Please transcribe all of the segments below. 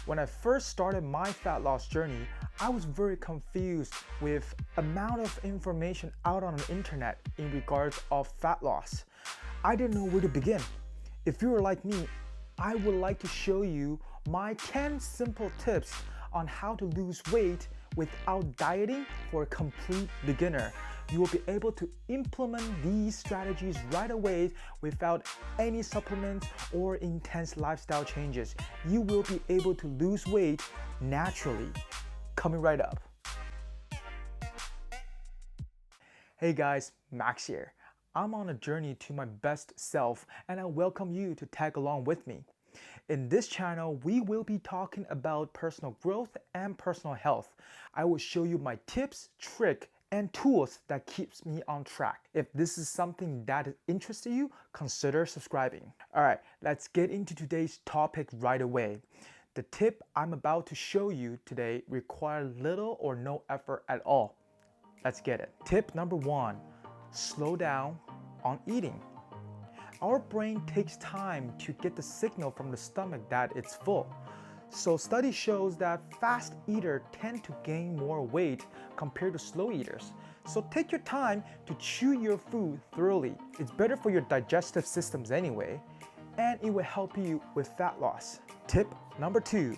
When I first started my fat loss journey, I was very confused with amount of information out on the internet in regards of fat loss. I didn't know where to begin. If you are like me, I would like to show you my 10 simple tips on how to lose weight without dieting for a complete beginner. You will be able to implement these strategies right away without any supplements or intense lifestyle changes. You will be able to lose weight naturally. Coming right up. Hey guys, Max here. I'm on a journey to my best self and I welcome you to tag along with me. In this channel, we will be talking about personal growth and personal health. I will show you my tips, tricks, and tools that keeps me on track. If this is something that interests you, consider subscribing. All right, let's get into today's topic right away. The tip I'm about to show you today requires little or no effort at all. Let's get it. Tip number 1, slow down on eating. Our brain takes time to get the signal from the stomach that it's full. So study shows that fast eaters tend to gain more weight compared to slow eaters. So take your time to chew your food thoroughly. It's better for your digestive systems anyway, and it will help you with fat loss. Tip number 2,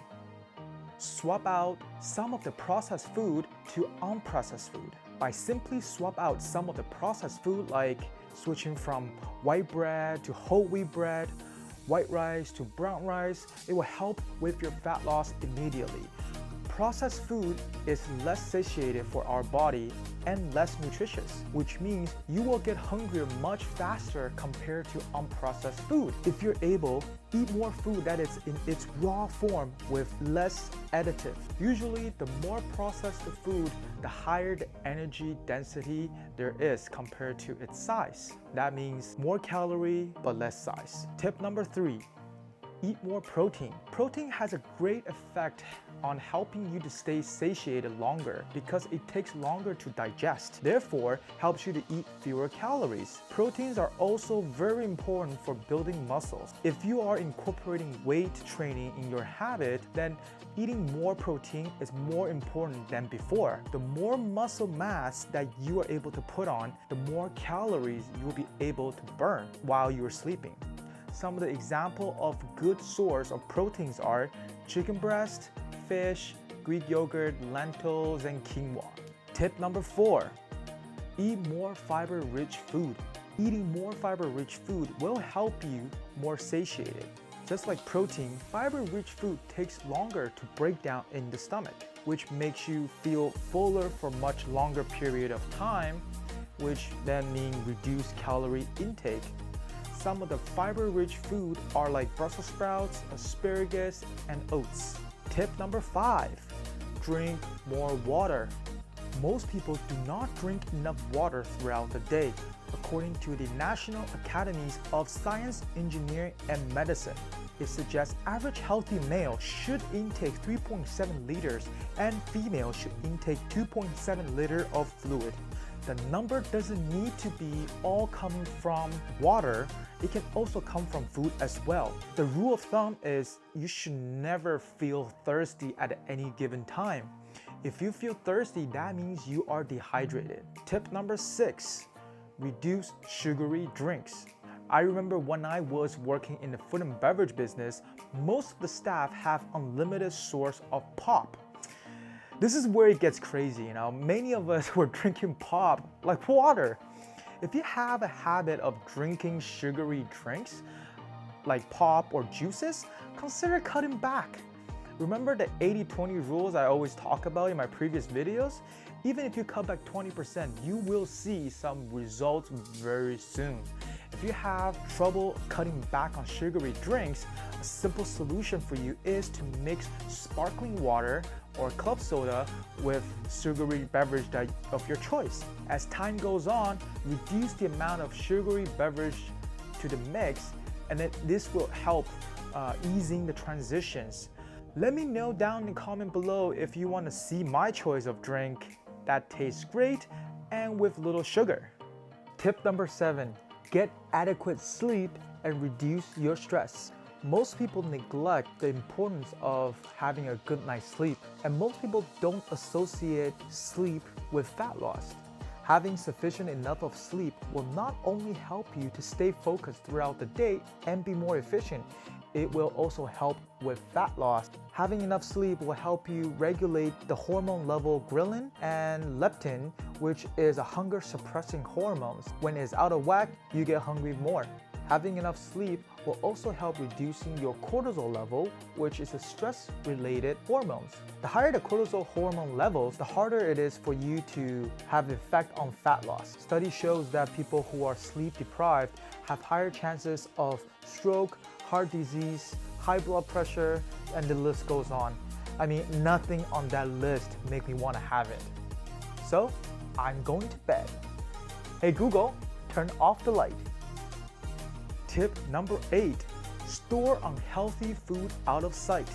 swap out some of the processed food to unprocessed food. By simply swap out some of the processed food, like switching from white bread to whole wheat bread, white rice to brown rice, it will help with your fat loss immediately. Processed food is less satiated for our body and less nutritious, which means you will get hungrier much faster compared to unprocessed food. If you're able, eat more food that is in its raw form with less additive. Usually, the more processed the food, the higher the energy density there is compared to its size. That means more calorie but less size. Tip number 3, eat more protein. Protein has a great effect on helping you to stay satiated longer because it takes longer to digest. Therefore, helps you to eat fewer calories. Proteins are also very important for building muscles. If you are incorporating weight training in your habit, then eating more protein is more important than before. The more muscle mass that you are able to put on, the more calories you will be able to burn while you're sleeping. Some of the examples of good source of proteins are chicken breast, fish, Greek yogurt, lentils, and quinoa. Tip number 4, eat more fiber-rich food. Eating more fiber-rich food will help you more satiated. Just like protein, fiber-rich food takes longer to break down in the stomach, which makes you feel fuller for much longer period of time, which then means reduced calorie intake. Some of the fiber-rich food are like Brussels sprouts, asparagus, and oats. Tip number 5, drink more water. Most people do not drink enough water throughout the day. According to the National Academies of Science, Engineering, and Medicine, it suggests average healthy male should intake 3.7 liters and female should intake 2.7 liters of fluid. The number doesn't need to be all coming from water. It can also come from food as well. The rule of thumb is you should never feel thirsty at any given time. If you feel thirsty, that means you are dehydrated. Tip number 6, reduce sugary drinks. I remember when I was working in the food and beverage business, most of the staff have unlimited source of pop. This is where it gets crazy, you know. Many of us were drinking pop like water. If you have a habit of drinking sugary drinks like pop or juices, consider cutting back. Remember the 80-20 rules I always talk about in my previous videos? Even if you cut back 20%, you will see some results very soon. If you have trouble cutting back on sugary drinks, a simple solution for you is to mix sparkling water or club soda with sugary beverage of your choice. As time goes on, reduce the amount of sugary beverage to the mix, and then this will help easing the transitions. Let me know down in the comment below if you want to see my choice of drink that tastes great and with little sugar. Tip number 7, get adequate sleep and reduce your stress. Most people neglect the importance of having a good night's sleep, and most people don't associate sleep with fat loss. Having sufficient enough of sleep will not only help you to stay focused throughout the day and be more efficient, it will also help with fat loss. Having enough sleep will help you regulate the hormone level ghrelin and leptin, which is a hunger suppressing hormones. When it's out of whack, you get hungry more. Having enough sleep will also help reducing your cortisol level, which is a stress-related hormones. The higher the cortisol hormone levels, the harder it is for you to have effect on fat loss. Study shows that people who are sleep deprived have higher chances of stroke, heart disease, high blood pressure, and the list goes on. I mean, nothing on that list makes me want to have it. So, I'm going to bed. Hey Google, turn off the light. Tip number 8, store unhealthy food out of sight.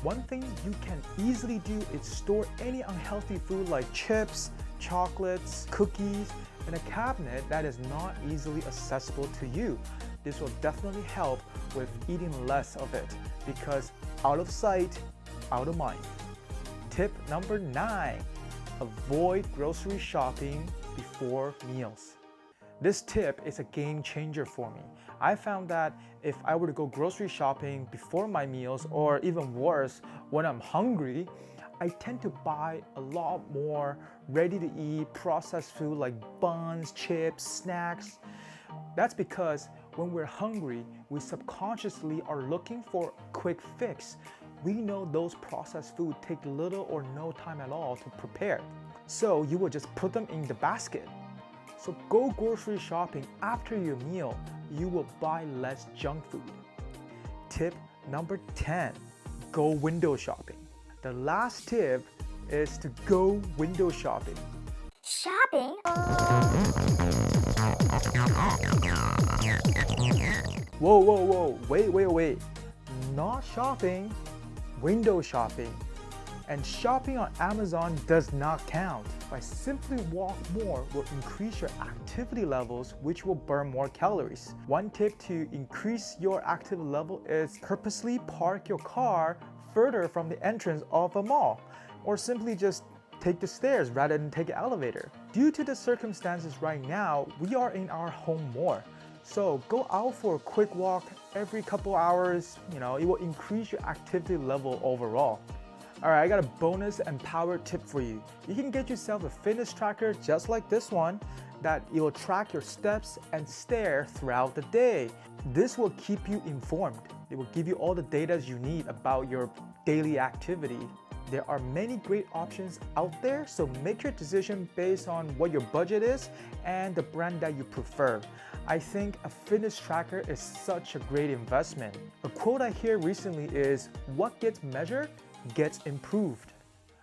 One thing you can easily do is store any unhealthy food like chips, chocolates, cookies in a cabinet that is not easily accessible to you. This will definitely help with eating less of it because out of sight, out of mind. Tip number 9, avoid grocery shopping before meals. This tip is a game changer for me. I found that if I were to go grocery shopping before my meals, or even worse, when I'm hungry, I tend to buy a lot more ready-to-eat processed food like buns, chips, snacks. That's because when we're hungry, we subconsciously are looking for a quick fix. We know those processed food take little or no time at all to prepare. So you will just put them in the basket. So go grocery shopping after your meal. You will buy less junk food. Tip number 10, go window shopping. The last tip is to go window shopping. Shopping? Whoa, wait. Not shopping, window shopping. And shopping on Amazon does not count. By simply walk more will increase your activity levels, which will burn more calories. One tip to increase your activity level is purposely park your car further from the entrance of a mall, or simply just take the stairs rather than take an elevator. Due to the circumstances right now, we are in our home more. So go out for a quick walk every couple hours. It will increase your activity level overall. Alright, I got a bonus and power tip for you. You can get yourself a fitness tracker just like this one that it will track your steps and stare throughout the day. This will keep you informed. It will give you all the data you need about your daily activity. There are many great options out there, so make your decision based on what your budget is and the brand that you prefer. I think a fitness tracker is such a great investment. A quote I hear recently is, "What gets measured gets improved."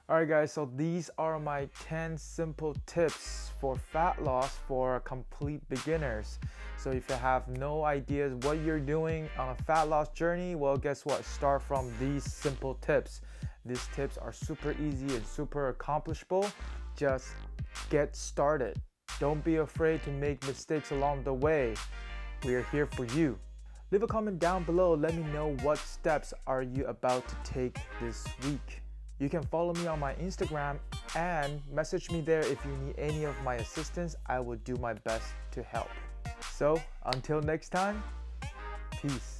Alright guys, so these are my 10 simple tips for fat loss for complete beginners. So if you have no ideas what you're doing on a fat loss journey, well guess what? Start from these simple tips. These tips are super easy and super accomplishable. Just get started. Don't be afraid to make mistakes along the way. We are here for you. Leave a comment down below. Let me know what steps are you about to take this week. You can follow me on my Instagram and message me there if you need any of my assistance. I will do my best to help. So until next time, peace.